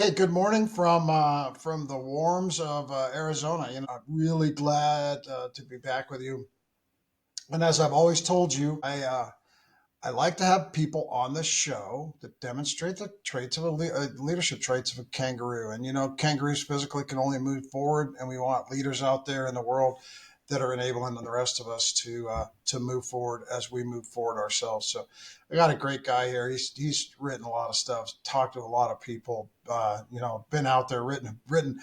Hey, good morning from the warms of Arizona. I'm really glad to be back with you. And as I've always told you, I like to have people on the show that demonstrate the traits of leadership traits of a kangaroo. And kangaroos physically can only move forward, and we want leaders out there in the world that are enabling the rest of us to move forward as we move forward ourselves. So I got a great guy here. He's written a lot of stuff, talked to a lot of people. Been out there, written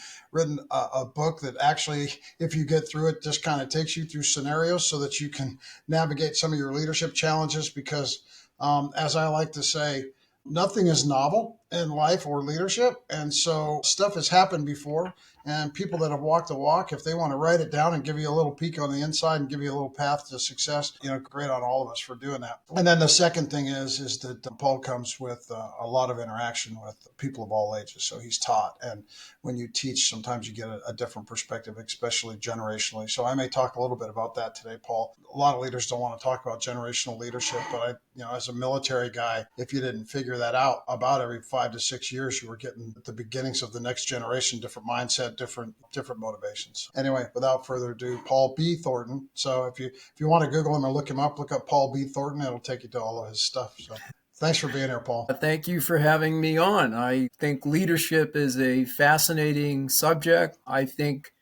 a book that actually, if you get through it, just kind of takes you through scenarios so that you can navigate some of your leadership challenges. Because, as I like to say, nothing is novel in life or leadership, and so stuff has happened before, and people that have walked the walk, if they want to write it down and give you a little peek on the inside and give you a little path to success, great on all of us for doing that. And then the second thing is that Paul comes with a lot of interaction with people of all ages, so he's taught, and when you teach, sometimes you get a different perspective, especially generationally. So I may talk a little bit about that today, Paul. A lot of leaders don't want to talk about generational leadership, but as a military guy, if you didn't figure that out, about every 5 to 6 years, you were getting the beginnings of the next generation, different mindset, different motivations. Anyway, without further ado, Paul B. Thornton. So if you want to Google him or look him up, look up Paul B. Thornton. It'll take you to all of his stuff. So thanks for being here, Paul. Thank you for having me on. I think leadership is a fascinating subject. I think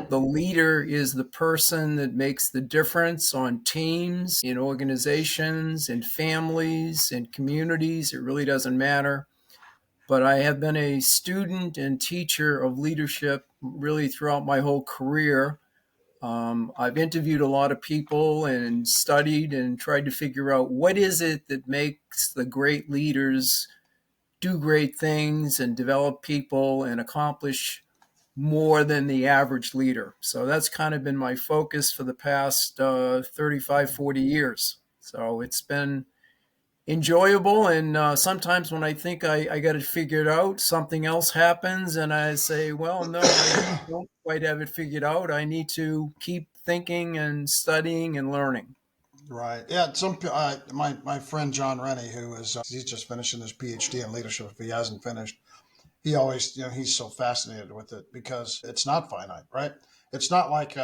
the leader is the person that makes the difference on teams, in organizations, in families, in communities. It really doesn't matter. But I have been a student and teacher of leadership really throughout my whole career. I've interviewed a lot of people and studied and tried to figure out what is it that makes the great leaders do great things and develop people and accomplish more than the average leader. So that's kind of been my focus for the past 35, 40 years. So it's been enjoyable. And sometimes when I think I got it figured out, something else happens. And I say, well, no, I don't quite have it figured out. I need to keep thinking and studying and learning. Right. Yeah. My friend John Rennie, who is he's just finishing his PhD in leadership. If he hasn't finished, he always he's so fascinated with it because it's not finite, right? It's not like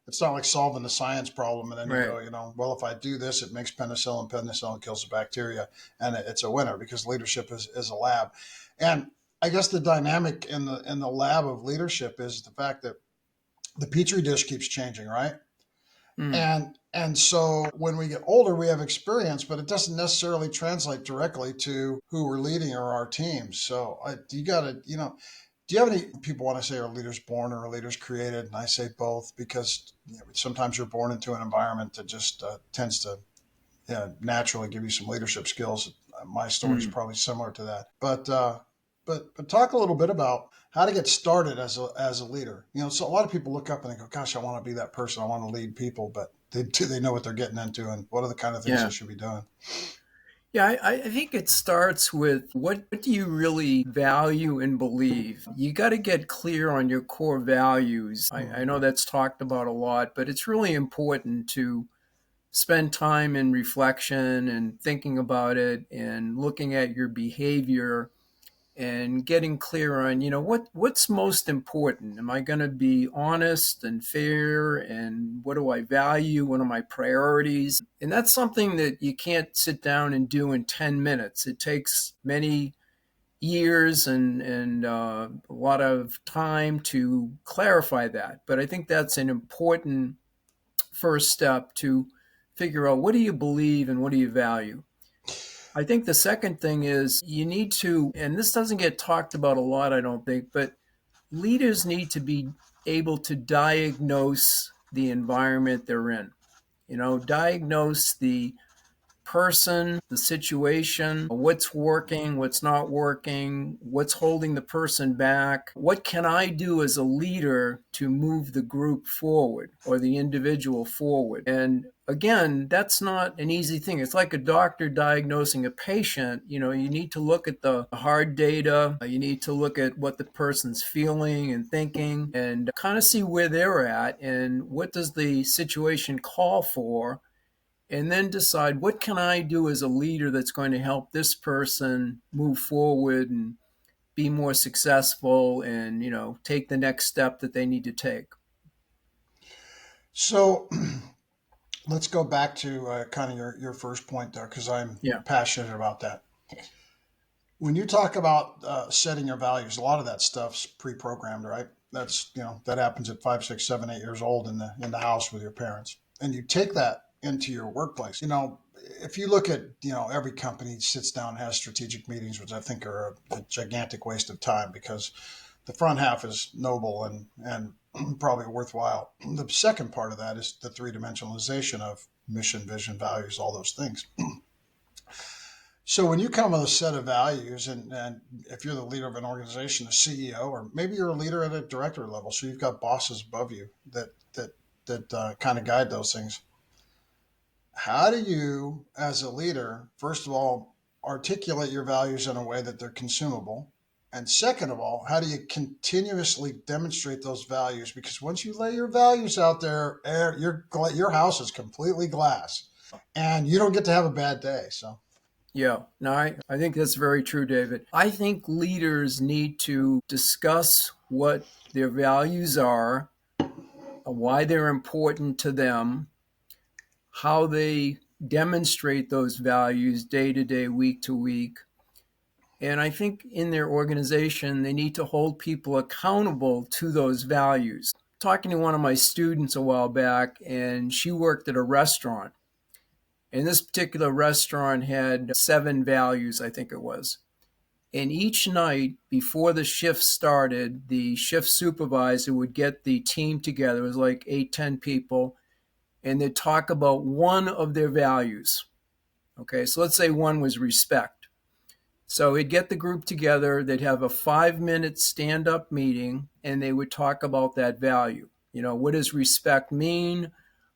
it's not like solving the science problem and then you Right. go, well, if I do this, it makes penicillin. Penicillin kills the bacteria, and it's a winner because leadership is a lab. And I guess the dynamic in the lab of leadership is the fact that the petri dish keeps changing, right? Mm. And so when we get older, we have experience, but it doesn't necessarily translate directly to who we're leading or our teams. So you got to, do you have any people want to say are leaders born or are leaders created? And I say both because sometimes you're born into an environment that just tends to naturally give you some leadership skills. My story is Mm. probably similar to that. But talk a little bit about how to get started as a leader. So a lot of people look up and they go, "Gosh, I want to be that person. I want to lead people," but do they know what they're getting into and what are the kind of things they Yeah. should be doing? Yeah, I think it starts with what do you really value and believe? You got to get clear on your core values. I know that's talked about a lot, but it's really important to spend time in reflection and thinking about it and looking at your behavior and getting clear on what's most important. Am I going to be honest and fair, and what do I value, what are my priorities? And that's something that you can't sit down and do in 10 minutes. It takes many years and a lot of time to clarify that, but I think that's an important first step to figure out, what do you believe and what do you value. I think the second thing is you need to, and this doesn't get talked about a lot, I don't think, but leaders need to be able to diagnose the environment they're in. Diagnose the person, the situation, what's working, what's not working, what's holding the person back. What can I do as a leader to move the group forward or the individual forward? And again, that's not an easy thing. It's like a doctor diagnosing a patient. You need to look at the hard data, you need to look at what the person's feeling and thinking and kind of see where they're at and what does the situation call for, and then decide, what can I do as a leader that's going to help this person move forward and be more successful and, take the next step that they need to take. So let's go back to kind of your first point there, because I'm Yeah. passionate about that. When you talk about setting your values, a lot of that stuff's pre-programmed, right? That's that happens at 5, 6, 7, 8 years old in the house with your parents, and you take that into your workplace. If you look at every company sits down and has strategic meetings, which I think are a gigantic waste of time, because the front half is noble and probably worthwhile. The second part of that is the three dimensionalization of mission, vision, values, all those things. So when you come with a set of values, and if you're the leader of an organization, a CEO, or maybe you're a leader at a director level, so you've got bosses above you that kind of guide those things. How do you, as a leader, first of all, articulate your values in a way that they're consumable? And second of all, how do you continuously demonstrate those values? Because once you lay your values out there, your house is completely glass, and you don't get to have a bad day. So. Yeah, no, I think that's very true, David. I think leaders need to discuss what their values are, why they're important to them, how they demonstrate those values day to day, week to week. And I think in their organization, they need to hold people accountable to those values. Talking to one of my students a while back, and she worked at a restaurant. And this particular restaurant had 7 values, I think it was. And each night before the shift started, the shift supervisor would get the team together. It was like 8, 10 people, and they'd talk about one of their values. Okay, so let's say one was respect. So he'd get the group together, they'd have a 5-minute stand up meeting, and they would talk about that value. What does respect mean?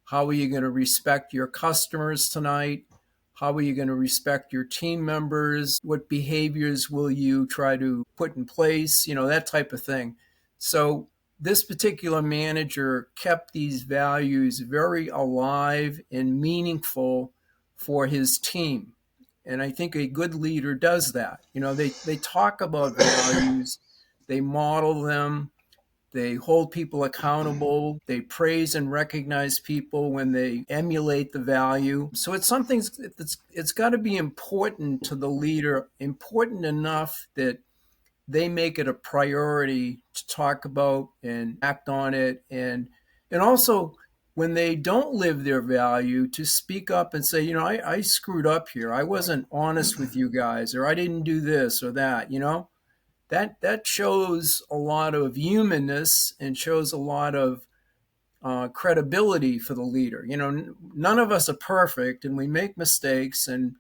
How are you going to respect your customers tonight? How are you going to respect your team members? What behaviors will you try to put in place? That type of thing. So this particular manager kept these values very alive and meaningful for his team. And I think a good leader does that. They talk about values, they model them, they hold people accountable, they praise and recognize people when they emulate the value. So it's something it's got to be important to the leader, important enough that they make it a priority to talk about and act on it, and also when they don't live their value, to speak up and say, I screwed up here, I wasn't honest with you guys, or I didn't do this or that. That shows a lot of humanness and shows a lot of credibility for the leader. None of us are perfect, and we make mistakes, and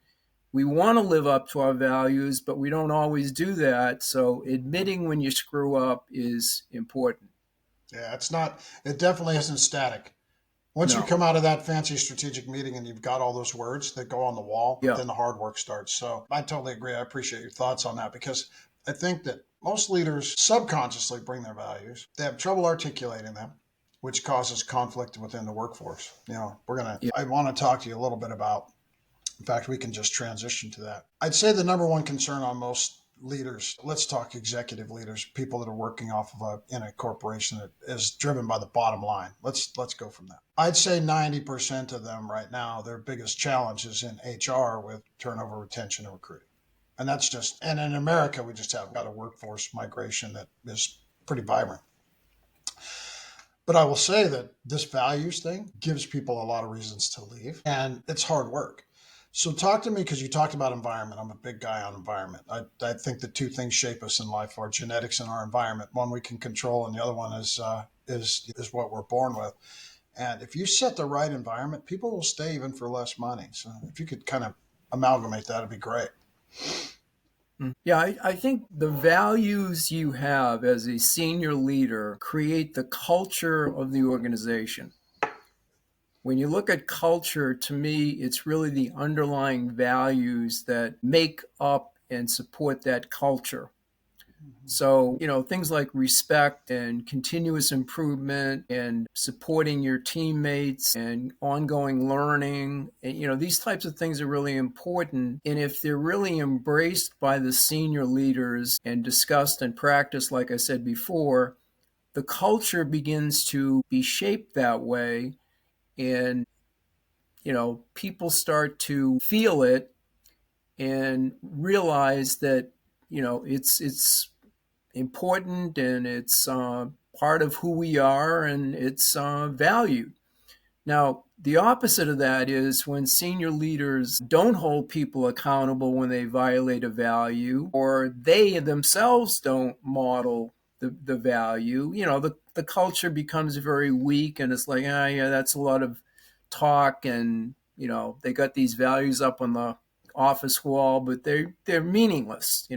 we want to live up to our values, but we don't always do that. So admitting when you screw up is important. Yeah, it definitely isn't static. Once you No. come out of that fancy strategic meeting and you've got all those words that go on the wall, Yeah. then the hard work starts. So I totally agree. I appreciate your thoughts on that, because I think that most leaders subconsciously bring their values. They have trouble articulating them, which causes conflict within the workforce. Yeah. I want to talk to you a little bit about, in fact, we can just transition to that. I'd say the number one concern on most leaders, let's talk executive leaders, people that are working off of in a corporation that is driven by the bottom line. Let's go from that. I'd say 90% of them right now, their biggest challenge is in HR with turnover, retention, and recruiting. And in America, we just have got a workforce migration that is pretty vibrant. But I will say that this values thing gives people a lot of reasons to leave, and it's hard work. So talk to me, because you talked about environment. I'm a big guy on environment. I think the two things shape us in life: our genetics and our environment. One we can control, and the other one is what we're born with. And if you set the right environment, people will stay even for less money. So if you could kind of amalgamate that, it'd be great. Yeah, I think the values you have as a senior leader create the culture of the organization. When you look at culture, to me, it's really the underlying values that make up and support that culture. So, things like respect and continuous improvement and supporting your teammates and ongoing learning, and, these types of things are really important. And if they're really embraced by the senior leaders and discussed and practiced, like I said before, the culture begins to be shaped that way. And, people start to feel it and realize that, it's important and it's part of who we are and it's valued. Now, the opposite of that is when senior leaders don't hold people accountable when they violate a value or they themselves don't model the value, the culture becomes very weak and it's like, ah, yeah, that's a lot of talk and, they got these values up on the office wall, but they're meaningless.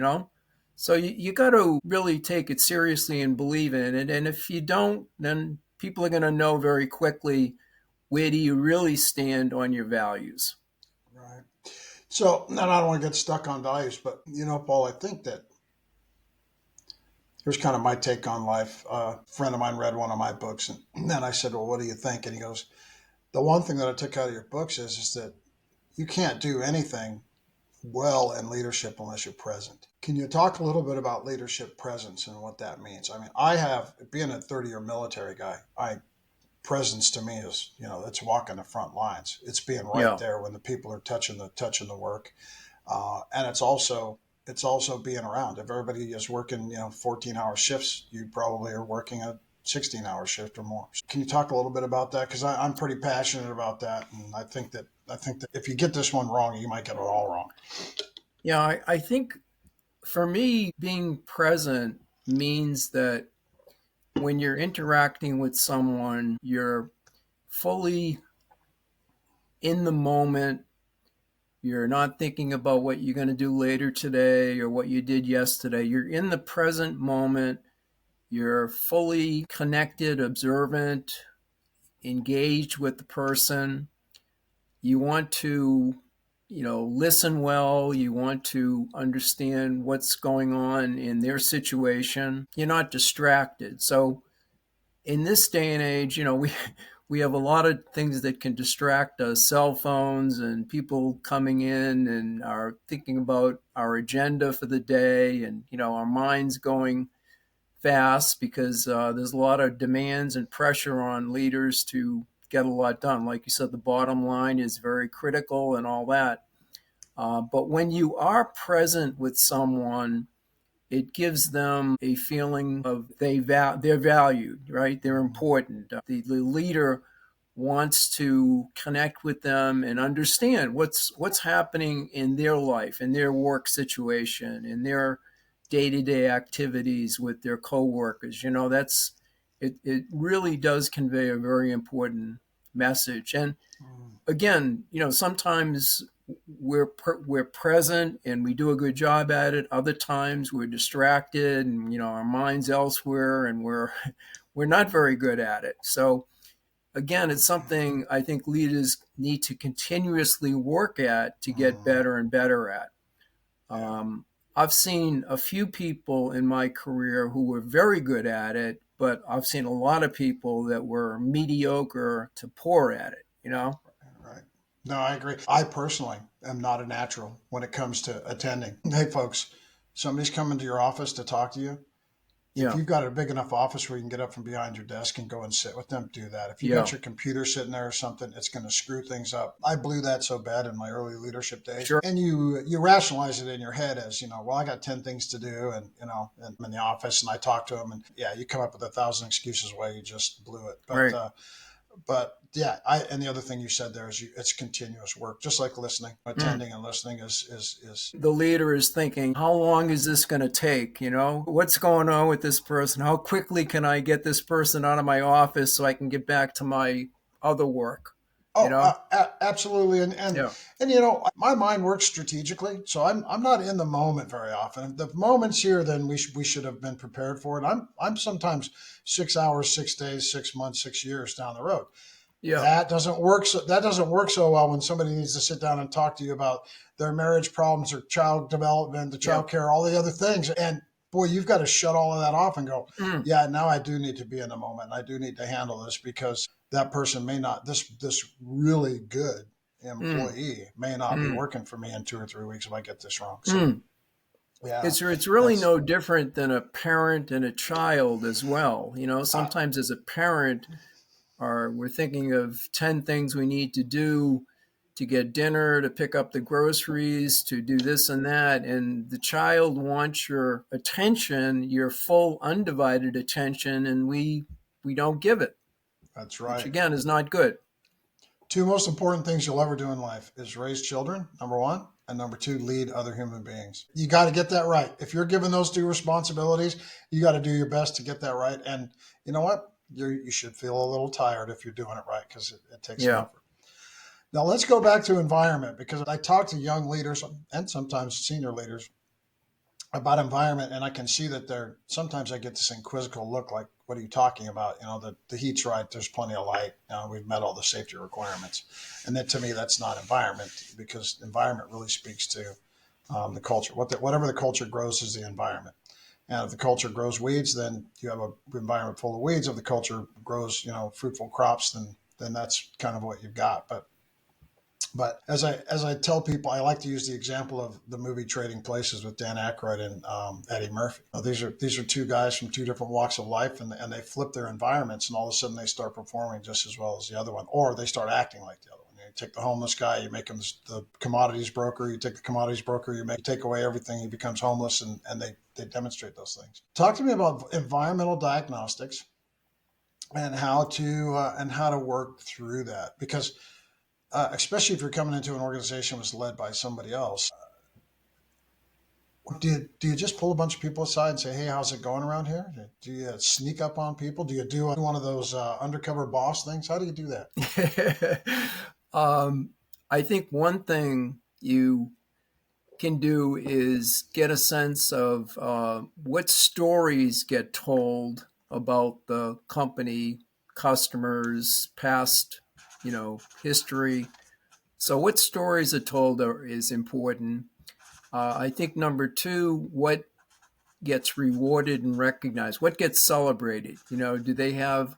So you got to really take it seriously and believe in it. And if you don't, then people are going to know very quickly where do you really stand on your values. Right. So, and I don't want to get stuck on values, but Paul, I think that here's kind of my take on life. A friend of mine read one of my books, and then I said, "Well, what do you think?" And he goes, "The one thing that I took out of your books is that you can't do anything well in leadership unless you're present." Can you talk a little bit about leadership presence and what that means? I mean, I have being a 30-year military guy. I presence to me is it's walking the front lines. It's being right Yeah. there when the people are touching the work, and it's also being around. If everybody is working 14-hour shifts, you probably are working a 16-hour shift or more. Can you talk a little bit about that? Because I'm pretty passionate about that, and I think that if you get this one wrong, you might get it all wrong. Yeah. I think for me, being present means that when you're interacting with someone, you're fully in the moment. You're not thinking about what you're going to do later today or what you did yesterday. You're in the present moment. You're fully connected, observant, engaged with the person. You want to, listen well. You want to understand what's going on in their situation. You're not distracted. So in this day and age, we have a lot of things that can distract us, cell phones and people coming in and are thinking about our agenda for the day, and our minds going fast because there's a lot of demands and pressure on leaders to get a lot done. Like you said, the bottom line is very critical and all that. But when you are present with someone, it gives them a feeling of they're valued, right? They're important. The leader wants to connect with them and understand what's happening in their life, in their work situation, in their day-to-day activities with their coworkers. That's it really does convey a very important message. And Mm, again, sometimes we're present and we do a good job at it. Other times we're distracted and our minds elsewhere and we're not very good at it. So again, it's something I think leaders need to continuously work at to get mm, better and better at. yeah. Um, I've seen a few people in my career who were very good at it, but I've seen a lot of people that were mediocre to poor at it. Right. No, I agree. I personally am not a natural when it comes to attending. Hey, folks, somebody's coming to your office to talk to you. If Yeah. you've got a big enough office where you can get up from behind your desk and go and sit with them, do that. If you got Yeah. your computer sitting there or something, it's going to screw things up. I blew that so bad in my early leadership days. Sure. And you rationalize it in your head as, well, I got 10 things to do and, and I'm in the office and I talk to them and yeah, you come up with 1,000 excuses why you just blew it. Right. But yeah, and the other thing you said there is it's continuous work, just like listening, Mm. attending and listening is The leader is thinking, how long is this going to take? What's going on with this person? How quickly can I get this person out of my office so I can get back to my other work? You oh, know? absolutely, Yeah. and my mind works strategically, so I'm not in the moment very often. If the moment's here, then we should have been prepared for it. I'm sometimes 6 hours, 6 days, 6 months, 6 years down the road. Yeah. That doesn't work so well when somebody needs to sit down and talk to you about their marriage problems or child development, the Yeah. child care, all the other things. And boy, you've got to shut all of that off and go, Mm, yeah, now I do need to be in the moment. I do need to handle this because that person may not, this really good mm, employee may not be mm, working for me in 2 or 3 weeks if I get this wrong. So mm. yeah, It's really that's no different than a parent and a child as well. uh, Sometimes as a parent, we're thinking of 10 things we need to do to get dinner, to pick up the groceries, to do this and that. And the child wants your attention, your full, undivided attention, and we don't give it, that's which right. again is not good. Two most important things you'll ever do in life is raise children, number one, and number two, lead other human beings. You got to get that right. If you're given those two responsibilities, you got to do your best to get that right. And you know what? You should feel a little tired if you're doing it right because it takes some Yeah. effort. Now let's go back to environment because I talk to young leaders and sometimes senior leaders about environment, and I can see that they're sometimes I get this inquisitive look like, what are you talking about? The heat's right, there's plenty of light, we've met all the safety requirements. And then to me, that's not environment, because environment really speaks to the culture. Whatever the culture grows is the environment. And if the culture grows weeds, then you have an environment full of weeds. If the culture grows, fruitful crops, then that's kind of what you've got. But as I tell people, I like to use the example of the movie Trading Places with Dan Aykroyd and Eddie Murphy. These are two guys from two different walks of life, and they flip their environments, and all of a sudden they start performing just as well as the other one, or they start acting like the other one. You take the homeless guy, you make him the commodities broker. You take the commodities broker, you take away everything, he becomes homeless, and they demonstrate those things. Talk to me about environmental diagnostics and how to work through that, because especially if you're coming into an organization that's led by somebody else. Do you just pull a bunch of people aside and say, "Hey, how's it going around here?" Do you sneak up on people? Do you do one of those undercover boss things? How do you do that? um, I think one thing you can do is get a sense of what stories get told about the company, customers, past, history. So, what stories are told is important. I think number two, what gets rewarded and recognized? What gets celebrated? Do they have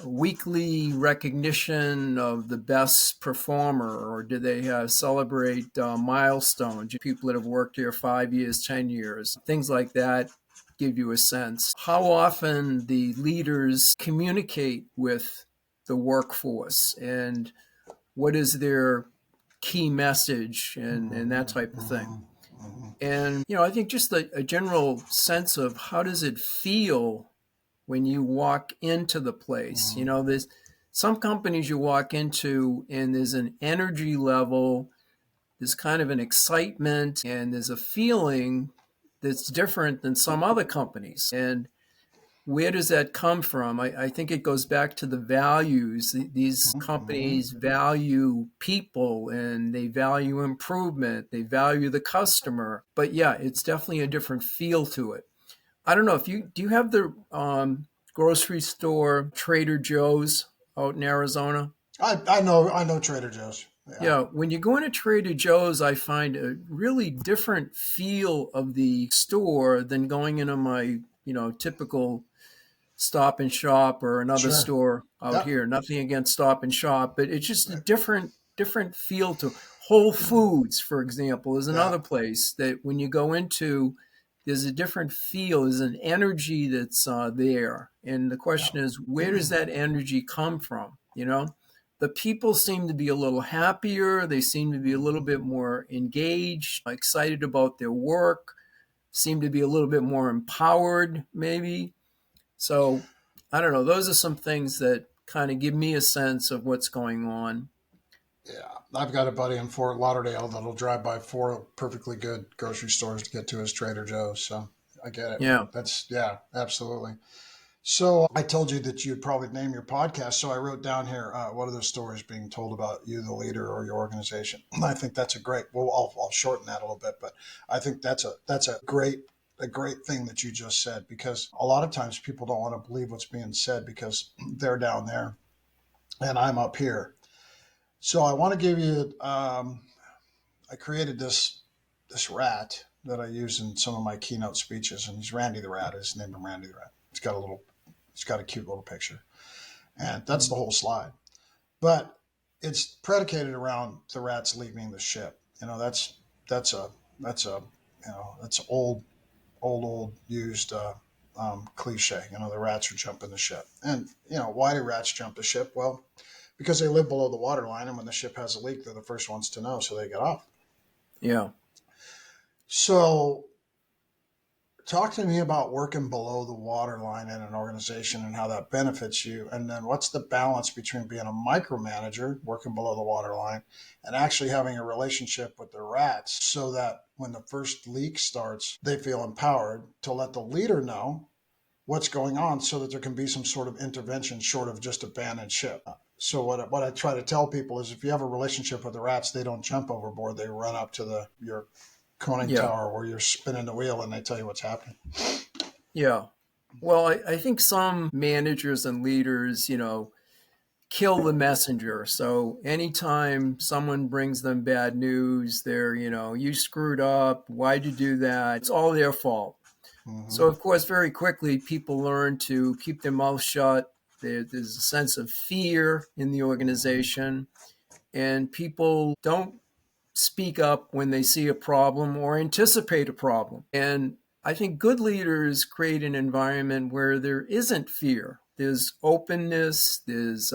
weekly recognition of the best performer, or do they celebrate milestones? People that have worked here 5 years, 10 years, things like that give you a sense. How often the leaders communicate with the workforce, and what is their key message, and that type of thing. Mm-hmm, hmm And, I think just a general sense of how does it feel when you walk into the place. hmm There's some companies you walk into and there's an energy level, there's kind of an excitement, and there's a feeling that's different than some other companies. And where does that come from? I think it goes back to the values. These hmm companies value people and they value improvement, they value the customer. But yeah, it's definitely a different feel to it. I don't know if you do you have the grocery store Trader Joe's out in Arizona? I know Trader Joe's. Yeah, Yeah, when you go into Trader Joe's, I find a really different feel of the store than going into my, typical Stop and Shop or another sure. store out Yep. here. Nothing against Stop and Shop, but it's just a different feel to Whole Foods, for example, is Yeah. another place that when you go into, there's a different feel, there's an energy that's there. And the Yeah. question is, where does that energy come from? The people seem to be a little happier. They seem to be a little bit more engaged, excited about their work, seem to be a little bit more empowered, maybe. So I don't know. Those are some things that kind of give me a sense of what's going on. Yeah, I've got a buddy in Fort Lauderdale that'll drive by four perfectly good grocery stores to get to his Trader Joe's. So I get it. Yeah. Yeah, absolutely. So I told you that you'd probably name your podcast. So I wrote down here, what are the stories being told about you, the leader, or your organization? I think that's a great. Well, I'll shorten that a little bit, but I think that's a great thing that you just said, because a lot of times people don't want to believe what's being said because they're down there and I'm up here. So I want to give you. I created this rat. that I use in some of my keynote speeches, and he's Randy the Rat. I just named him Randy the Rat. It's got a cute little picture, and that's the whole slide. But it's predicated around the rats leaving the ship. That's a that's a that's old used cliche. The rats are jumping the ship, and why do rats jump the ship? Well, because they live below the waterline, and when the ship has a leak, they're the first ones to know, so they get off. Yeah. So, talk to me about working below the waterline in an organization and how that benefits you. And then what's the balance between being a micromanager, working below the waterline, and actually having a relationship with the rats so that when the first leak starts, they feel empowered to let the leader know what's going on so that there can be some sort of intervention short of just abandoned ship. So what I try to tell people is if you have a relationship with the rats, they don't jump overboard. They run up to your conning Yeah. tower where you're spinning the wheel and they tell you what's happening. Yeah. Well, I think some managers and leaders, kill the messenger. So anytime someone brings them bad news, they're, you screwed up. Why'd you do that? It's all their fault. So, Mm-hmm. of course, very quickly, people learn to keep their mouth shut. There's a sense of fear in the Mm-hmm. organization, and people don't speak up when they see a problem or anticipate a problem. And I think good leaders create an environment where there isn't fear. There's openness, there's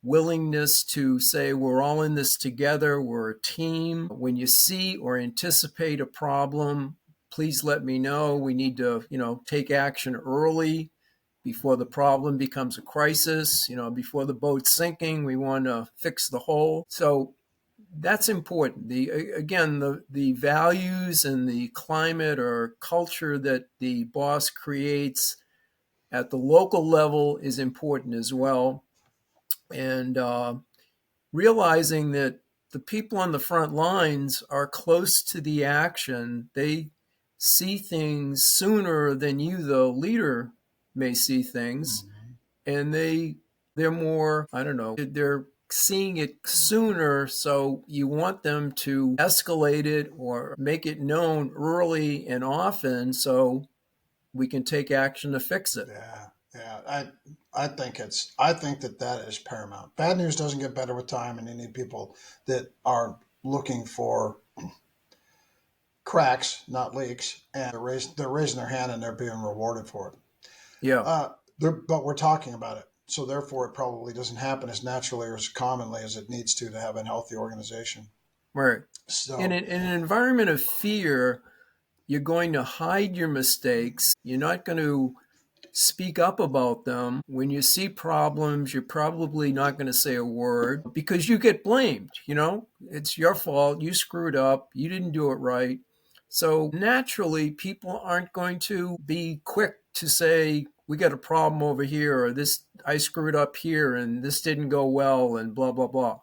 willingness to say, we're all in this together, we're a team. When you see or anticipate a problem, please let me know. We need to, take action early before the problem becomes a crisis. Before the boat's sinking, we want to fix the hole. So that's important. The values and the climate or culture that the boss creates at the local level is important as well. And realizing that the people on the front lines are close to the action, they see things sooner than you, the leader, may see things, Mm-hmm. and they're more, I don't know, they're seeing it sooner, so you want them to escalate it or make it known early and often so we can take action to fix it. Yeah, yeah. I think that is paramount. Bad news doesn't get better with time, and you need people that are looking for cracks, not leaks, and they're raising their hand and they're being rewarded for it. Yeah. Uh, but we're talking about it, so therefore it probably doesn't happen as naturally or as commonly as it needs to have a healthy organization. Right. So In an environment of fear, you're going to hide your mistakes. You're not going to speak up about them. When you see problems, you're probably not going to say a word because you get blamed. It's your fault. You screwed up. You didn't do it right. So naturally, people aren't going to be quick to say, we got a problem over here, or this, I screwed up here, and this didn't go well, and blah, blah, blah.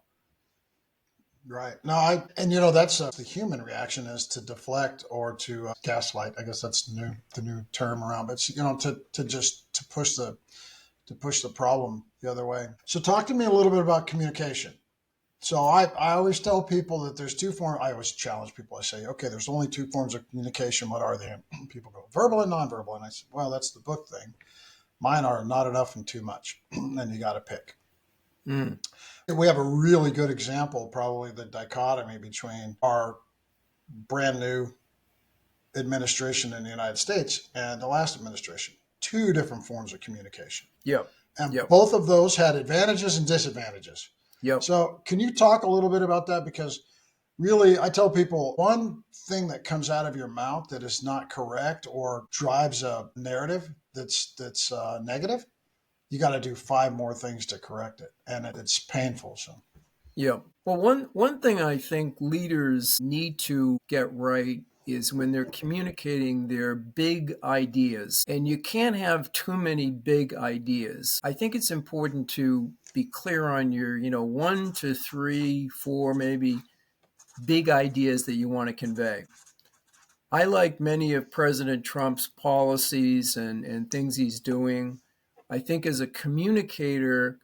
right. No, and that's the human reaction is to deflect or to gaslight. I guess that's the new term around. But it's, to just to push the problem the other way. So talk to me a little bit about communication. So I always tell people that there's two forms. I always challenge people. I say, okay, there's only two forms of communication. What are they? And people go verbal and nonverbal. And I said, well, that's the book thing. Mine are not enough and too much. And you got to pick. Mm. We have a really good example, probably the dichotomy between our brand new administration in the United States and the last administration. Two different forms of communication. Yep. And Yep. both of those had advantages and disadvantages. Yep. So, can you talk a little bit about that? Because really, I tell people one thing that comes out of your mouth that is not correct or drives a narrative that's negative, you got to do five more things to correct it, and it's painful. So, Yeah. Well, one thing I think leaders need to get right is when they're communicating their big ideas. And you can't have too many big ideas. I think it's important to be clear on your, 1 to 3, 4, maybe big ideas that you want to convey. I like many of President Trump's policies and things he's doing. I think as a communicator,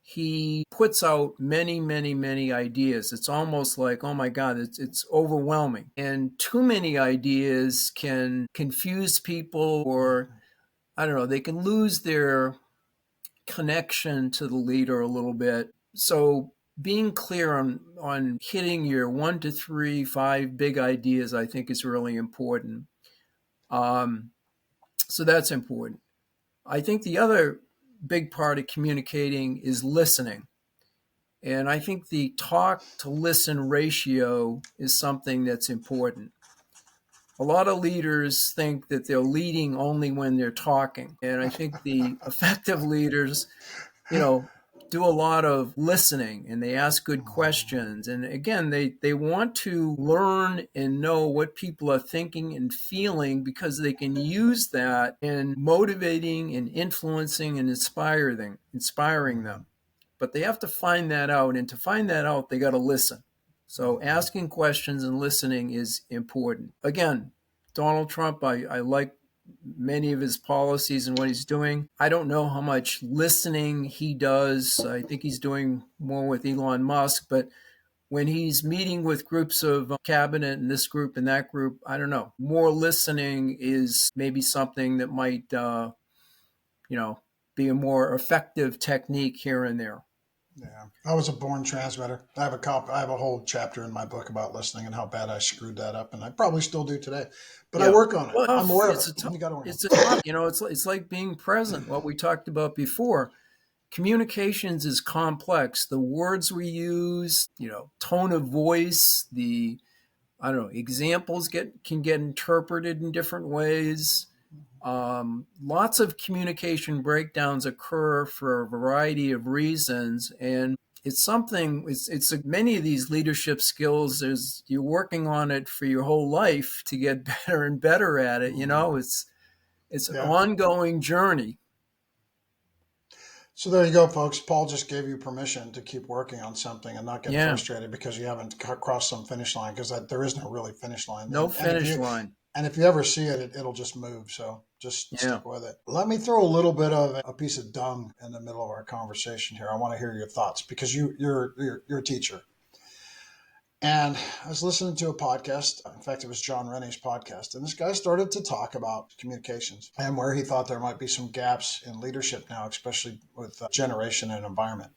he puts out many, many, many ideas. It's almost like, oh my God, it's overwhelming. And too many ideas can confuse people, or I don't know, they can lose their connection to the leader a little bit. So being clear on hitting your 1 to 3, 5 big ideas, I think is really important. Um, so that's important. I think the other big part of communicating is listening. And I think the talk to listen ratio is something that's important. A lot of leaders think that they're leading only when they're talking. And I think the effective leaders, you know, do a lot of listening, and they ask good questions. And again, they want to learn and know what people are thinking and feeling, because they can use that in motivating and influencing and inspiring them. But they have to find that out. And to find that out, they got to listen. So asking questions and listening is important. Again, Donald Trump, I like many of his policies and what he's doing. I don't know how much listening he does. I think he's doing more with Elon Musk, but when he's meeting with groups of cabinet and this group and that group, I don't know. More listening is maybe something that might, you know, be a more effective technique here and there. Yeah, I was a born transmitter. I have a whole chapter in my book about listening and how bad I screwed that up, and I probably still do today. But I Yeah. work on it. Well, I'm aware of it's it. a tough, You got to work on it's a tough, you know, it's like being present, what we talked about before. Communications is complex. The words we use, you know, tone of voice, the I don't know, examples can get interpreted in different ways. Lots of communication breakdowns occur for a variety of reasons, and it's something. It's many of these leadership skills. Is you're working on it for your whole life to get better and better at it. You it. know, it's an Yeah. ongoing journey. So there you go, folks. Paul just gave you permission to keep working on something and not get Yeah, frustrated because you haven't crossed some finish line, because there is no really finish line. no And if finish you line. and if you ever see it, it'll just move. So just Yeah. stick with it. Let me throw a little bit of a piece of dung in the middle of our conversation here. I want to hear your thoughts because you're a teacher. And I was listening to a podcast. In fact, it was John Rennie's podcast. And this guy started to talk about communications and where he thought there might be some gaps in leadership now, especially with generation and environment.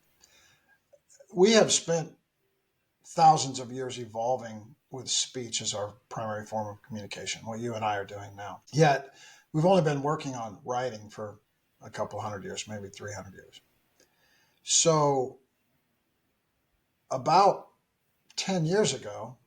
We have spent thousands of years evolving with speech as our primary form of communication, what you and I are doing now. Yet, we've only been working on writing for a couple hundred years, maybe 300 years. So, about 10 years ago,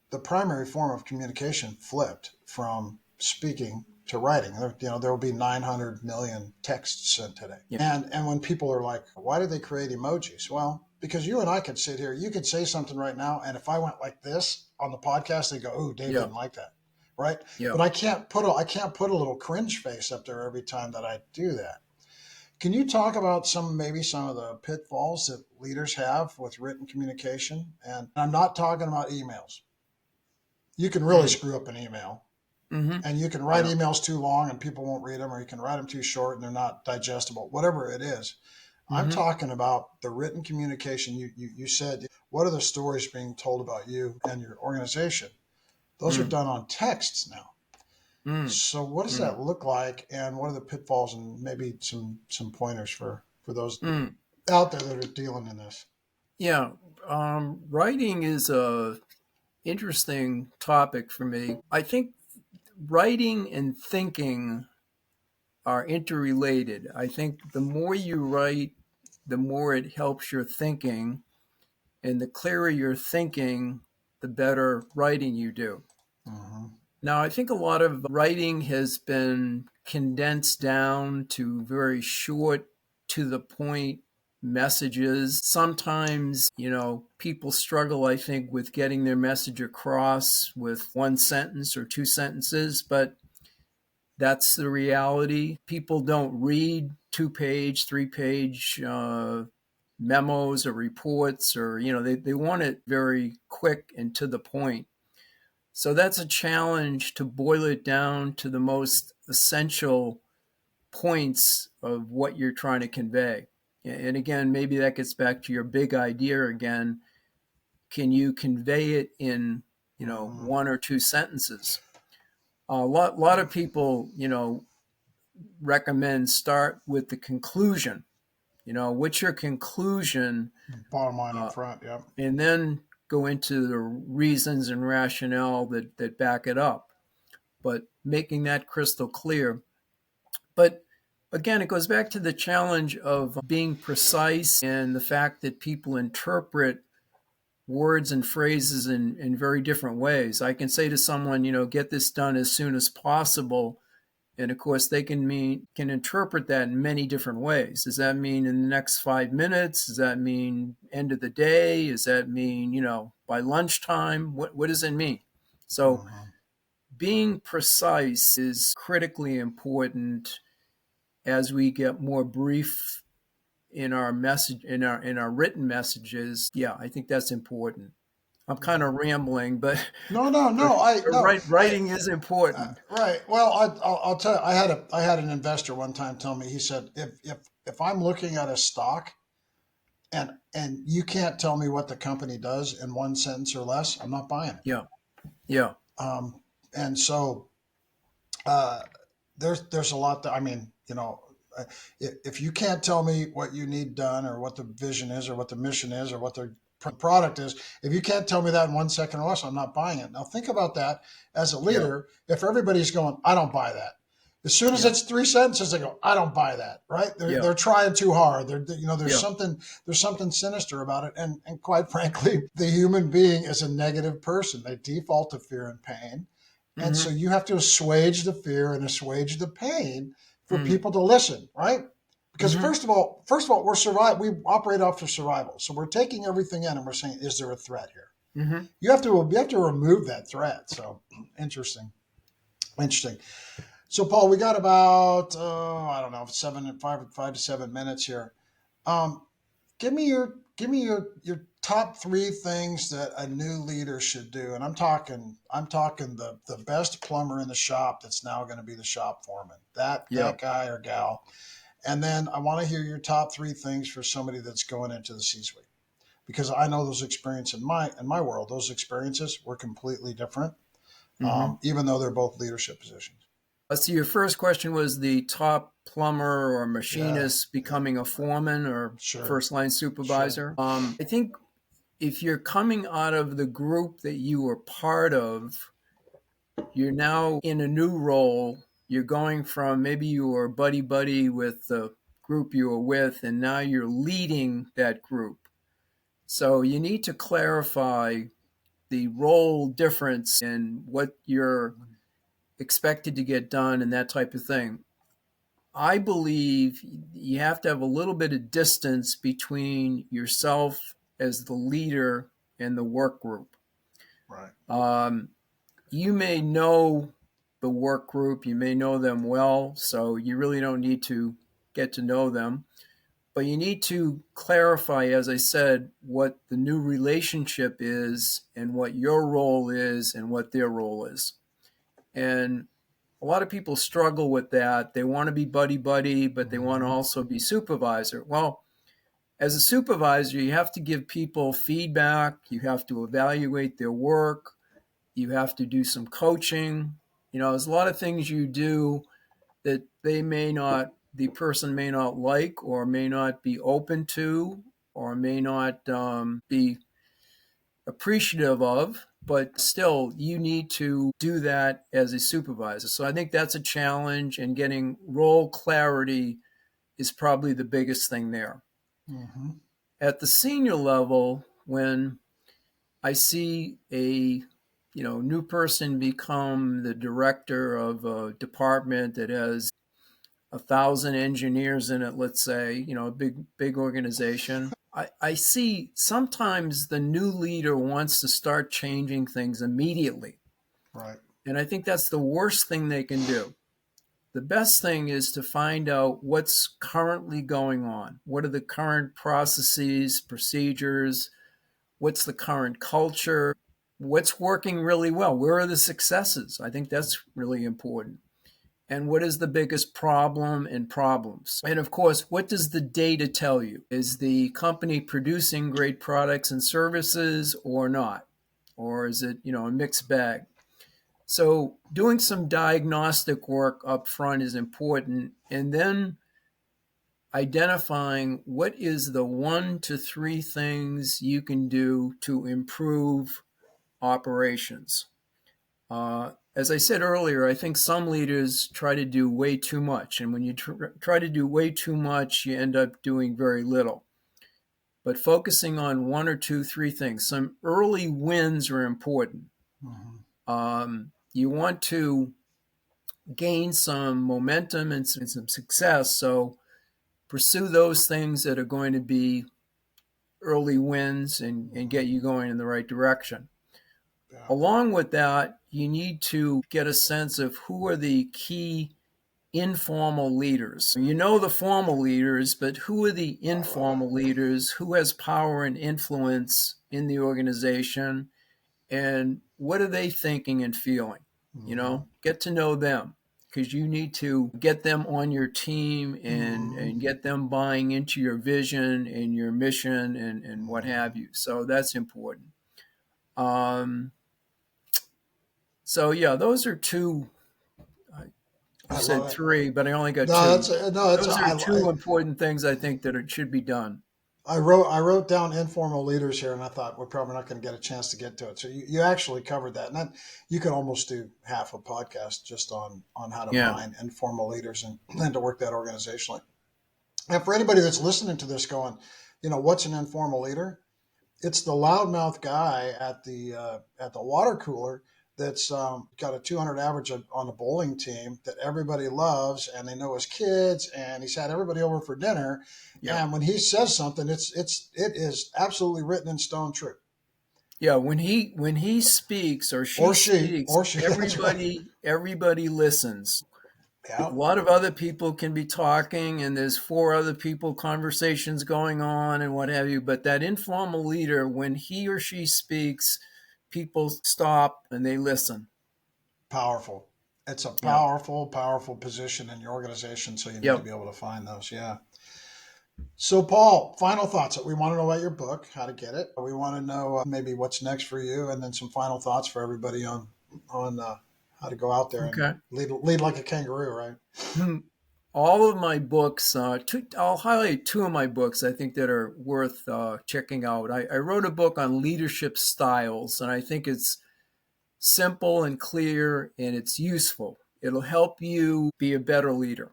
the primary form of communication flipped from speaking to writing. There will be 900 million texts sent today. Yeah. And when people are like, why did they create emojis? Well, because you and I could sit here, you could say something right now, and if I went like this on the podcast, they go, "Oh, Dave Yeah. didn't like that," right? Yeah. But I can't put a little cringe face up there every time that I do that. Can you talk about maybe some of the pitfalls that leaders have with written communication? And I'm not talking about emails. You can really Mm. screw up an email, Mm-hmm. and you can write Yeah. emails too long and people won't read them, or you can write them too short and they're not digestible, whatever it is. I'm Mm-hmm. talking about the written communication. You said, what are the stories being told about you and your organization? Those are Mm. done on texts now. Mm. So what does Mm. that look like, and what are the pitfalls, and maybe some pointers for those Mm. out there that are dealing in this? Yeah. Writing is a interesting topic for me. I think writing and thinking are interrelated. I think the more you write, the more it helps your thinking, and the clearer your thinking, the better writing you do. Hmm. Now, I think a lot of writing has been condensed down to very short, to the point messages. Sometimes, you know, people struggle, I think, with getting their message across with one sentence or two sentences, but that's the reality. People don't read 2 page, 3 page memos or reports, or, you know, they want it very quick and to the point. So that's a challenge to boil it down to the most essential points of what you're trying to convey. And again, maybe that gets back to your big idea again. Can you convey it in, Hmm. one or two sentences? A lot of people, recommend start with the conclusion. What's your conclusion? Bottom line up Uh, front. Yep. and then go into the reasons and rationale that back it up. But making that crystal clear. But again, it goes back to the challenge of being precise and the fact that people interpret words and phrases in very different ways. I can say to someone, get this done as soon as possible. And of course, they can interpret that in many different ways. Does that mean in the next 5 minutes? Does that mean end of the day? Does that mean by lunchtime? What does it mean? So Hmm. being precise is critically important as we get more brief in our message in our written messages. Yeah, I think that's important. I'm kind Yeah. of rambling, but No, no, no. I no. writing is important. Right. Well, I'll tell you. I had an investor one time tell me. He said, if I'm looking at a stock and you can't tell me what the company does in one sentence or less, I'm not buying it. Yeah, yeah, And so uh, there's a lot that I mean, if you can't tell me what you need done or what the vision is or what the mission is or what the product is, if you can't tell me that in 1 second or less, I'm not buying it. Now think about that as a yeah, leader. If everybody's going, I don't buy that. As soon as yeah, it's three sentences, they go, I don't buy that. Right? They're yeah, they're trying too hard. There's yeah. something sinister about it. And quite frankly, the human being is a negative person. They default to fear and pain, and so Hmm. you have to assuage the fear and assuage the pain for Hmm. people to listen, right? Because Hmm. first of all, we're survive. We operate off of survival, so we're taking everything in and we're saying, "Is there a threat here?" Hmm. You have to remove that threat. So interesting, interesting. So Paul, we got about I don't know 5 to 7 minutes here. Um, give me your top three things that a new leader should do, and I'm talking the best plumber in the shop that's now going to be the shop foreman. That Yeah. that guy or gal. And then I want to hear your top three things for somebody that's going into the C-suite, because I know those experiences in my world. Those experiences were completely different, Hmm. even though they're both leadership positions. So your first question was the top plumber or Yeah, machinist yeah, becoming a foreman or sure, first line sure, supervisor. I think if you're coming out of the group that you were part of, you're now in a new role. You're going from maybe you were buddy buddy with the group you were with, and now you're leading that group. So you need to clarify the role difference in what you're expected to get done and that type of thing. I believe you have to have a little bit of distance between yourself as the leader and the work group. right. Um, you may know the work group, you may know them well, so you really don't need to get to know them. But you need to clarify, as I said, what the new relationship is and what your role is and what their role is. And a lot of people struggle with that. They want to be buddy buddy, but they want to Hmm. also be supervisor. Well, as a supervisor, you have to give people feedback, you have to evaluate their work, you have to do some coaching. There's a lot of things you do that the person may not like or may not be open to or may not be appreciative of, but still, you need to do that as a supervisor. So I think that's a challenge, and getting role clarity is probably the biggest thing there. Hmm. At the senior level, when I see a new person become the director of a department that has 1,000 engineers in it, let's say, a big organization. I see sometimes the new leader wants to start changing things immediately. Right. And I think that's the worst thing they can do. The best thing is to find out what's currently going on. What are the current processes, procedures? What's the current culture? What's working really well? Where are the successes? I think that's really important. and what is the biggest problem and problems. And of course, what does the data tell you? Is the company producing great products and services or not? Or is it, a mixed bag? So doing some diagnostic work up front is important, and then identifying what is the 1 to 3 things you can do to improve operations. As I said earlier, I think some leaders try to do way too much. And when you try to do way too much, you end up doing very little. But focusing on 1 or 2, 3 things, some early wins are important. Mm-hmm. You want to gain some momentum and some success. So pursue those things that are going to be early wins and Mm-hmm. get you going in the right direction. Yeah. Along with that, you need to get a sense of who are the key informal leaders. You know the formal leaders, but who are the I love it. informal leaders? Who has power and influence in the organization? And what are they thinking and feeling? Mm-hmm. Get to know them because you need to get them on your team and Mm-hmm. get them buying into your vision and your mission and what Mm-hmm. have you. So that's important. Um, so, yeah, those are two. You I said love it. three, but I only got No, two. that's no, it's Those are two important things I think that should be done. I wrote down informal leaders here, and I thought we're probably not going to get a chance to get to it. So you actually covered that, and that, you could almost do half a podcast just on how to Yeah. find informal leaders and to work that organizationally. And for anybody that's listening to this, going, what's an informal leader? It's the loudmouth guy at the water cooler that's got a 200 average on the bowling team that everybody loves, and they know his kids, and he's had everybody over for dinner. Yeah. And when he says something, it is absolutely written in stone true. Yeah, when he speaks or she Or she, speaks, or she. That's right. everybody listens. A Yeah, lot of other people can be talking and there's four other people conversations going on and what have you, but that informal leader, when he or she speaks, people stop and they listen. powerful. It's a Yeah. powerful, powerful position in your organization. So you need to Yep. be able to find those. Yeah. So, Paul, final thoughts. We want to know about your book, how to get it. We want to know maybe what's next for you, and then some final thoughts for everybody on how to go out there and Okay. lead like a kangaroo, right? All of my books, I'll highlight two of my books I think that are worth checking out. I wrote a book on leadership styles, and I think it's simple and clear and it's useful. It'll help you be a better leader.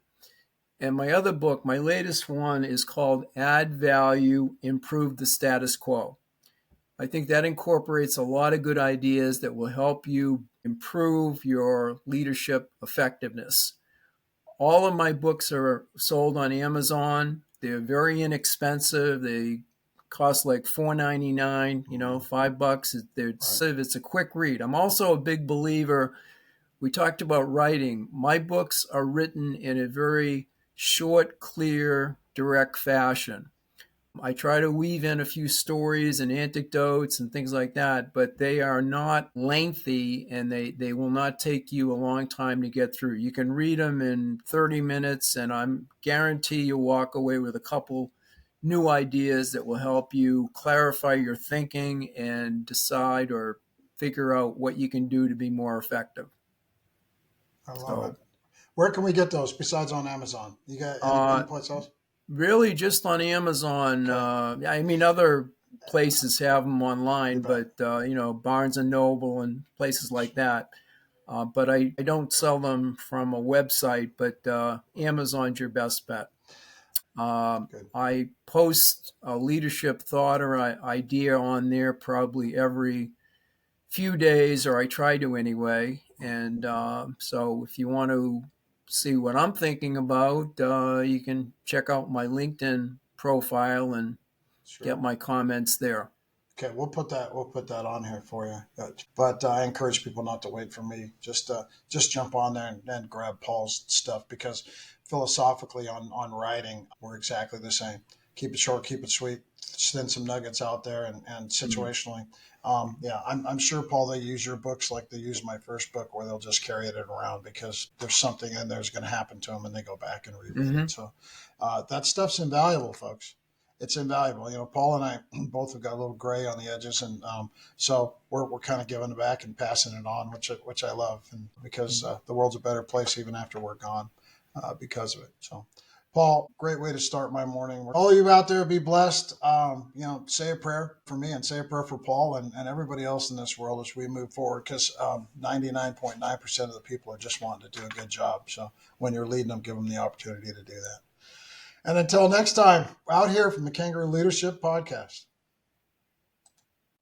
And my other book, my latest one, is called Add Value, Improve the Status Quo. I think that incorporates a lot of good ideas that will help you improve your leadership effectiveness. All of my books are sold on Amazon. They're very inexpensive. They cost like $4.99, Mm-hmm. $5. Right. It's a quick read. I'm also a big believer. We talked about writing. My books are written in a very short, clear, direct fashion. I try to weave in a few stories and anecdotes and things like that, but they are not lengthy and they will not take you a long time to get through. You can read them in 30 minutes, and I'm guarantee you'll walk away with a couple new ideas that will help you clarify your thinking and decide or figure out what you can do to be more effective. I love it. So, Where can we get those besides on Amazon? You got any uh, place else? really, just on Amazon. Okay, I mean, other places have them you online, bet. but Barnes and Noble and places like that. But I don't sell them from a website. But Amazon's your best bet. Good. I post a leadership thought or idea on there probably every few days, or I try to anyway. And so if you want to see what I'm thinking about, you can check out my LinkedIn profile and get Sure. my comments there. Okay, we'll put that on here for you. But I encourage people not to wait for me. Just jump on there and grab Paul's stuff because philosophically on writing we're exactly the same. keep it short, keep it sweet, send some nuggets out there, and Mm-hmm. situationally. Yeah, I'm sure, Paul, they use your books like they use my first book, where they'll just carry it around because there's something in there that's going to happen to them, and they go back and reread Mm-hmm. it. So that stuff's invaluable, folks. It's invaluable. Paul and I both have got a little gray on the edges, and so we're kind of giving it back and passing it on, which I love, and because the world's a better place even after we're gone, because of it. So, Paul, great way to start my morning. All of you out there, be blessed. Say a prayer for me and say a prayer for Paul and everybody else in this world as we move forward, because 99.9% of the people are just wanting to do a good job. So when you're leading them, give them the opportunity to do that. And until next time, out here from the Kangaroo Leadership Podcast.